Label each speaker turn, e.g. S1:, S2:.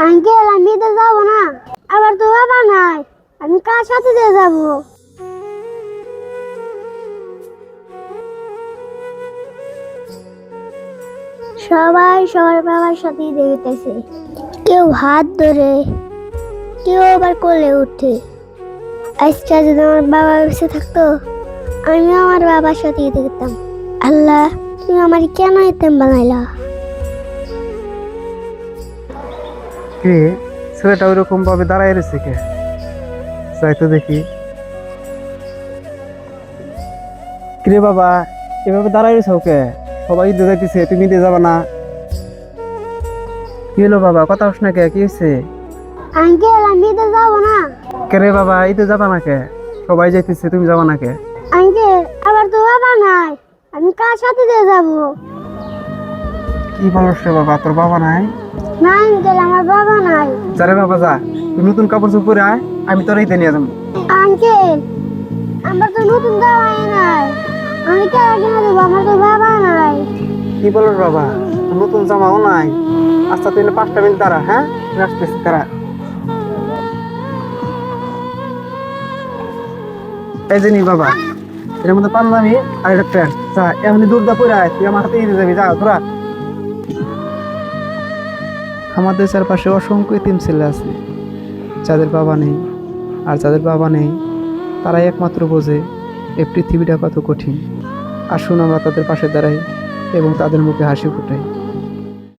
S1: Uncle আমি তো যাবো না, আবার তো বাবা নাই, আমি কার সাথে দিয়ে যাবো? সবাই সবার বাবার সাথেই দেখতেছে, কেউ হাত ধরে, কেউ আবার কোলে উঠে। আজকে যদি আমার বাবা বেঁচে থাকতো, আমিও আমার বাবার সাথেই দেখতাম। আল্লাহ, তুমি আমার কেন এতেম বানাইলা?
S2: কে ছেলেটা ওইরকম ভাবে দাঁড়ায় রয়েছে কে? যাই তো দেখি। কিরে বাবা, এভাবে দাঁড়ায় রয়েছে ওকে? সবাই ঈদে যাইতেছে, তুমি ঈদে যাবা না? কি হলো বাবা, কথা হস না কে? কি হয়েছে?
S1: আঙ্কেল আমি তো যাবো না।
S2: কে রে বাবা, ঈদে যাবা না কে? সবাই যাইতেছে, তুমি যাবা না কে?
S1: আঙ্কেল আবার তো বাবা নাই, আমি কার সাথে দিয়ে যাবো?
S2: কি বলস রে বাবা, তোর বাবা নাই?
S1: না আঙ্কেল, আমার বাবা নাই।
S2: যারে বাবা যা, তুই নতুন কাপড় চোপড় পরে আয়, আমি তোর ঈদে নিয়ে যাবো।
S1: আঙ্কেল আমার তো নতুন জামাই নাই, আমি কেন কিনে দেবো? আমার তো বাবা নাই।
S2: কি বলস বাবা, তোর নতুন জামাও নাই? আচ্ছা তুই 5টা মিনিট দাঁড়া, হ্যাঁ আমি আসতেছি, দাঁড়া। এই যে নি বাবা, এর মধ্যে পাঞ্জাবি আর একটা প্যান্ট, যা এমনি দূরদা পরে আয়, তুই আমার হাতে ঈদে যাবি, যা তোরা। আমাদের চারপাশে অসংখ্য এতিম ছেলে আছে যাদের বাবা নেই, আর যাদের বাবা নেই তারাই একমাত্র বোঝে এই পৃথিবীটা কত কঠিন। আসুন আমরা তাদের পাশে দাঁড়াই এবং তাদের মুখে হাসি ফুটাই।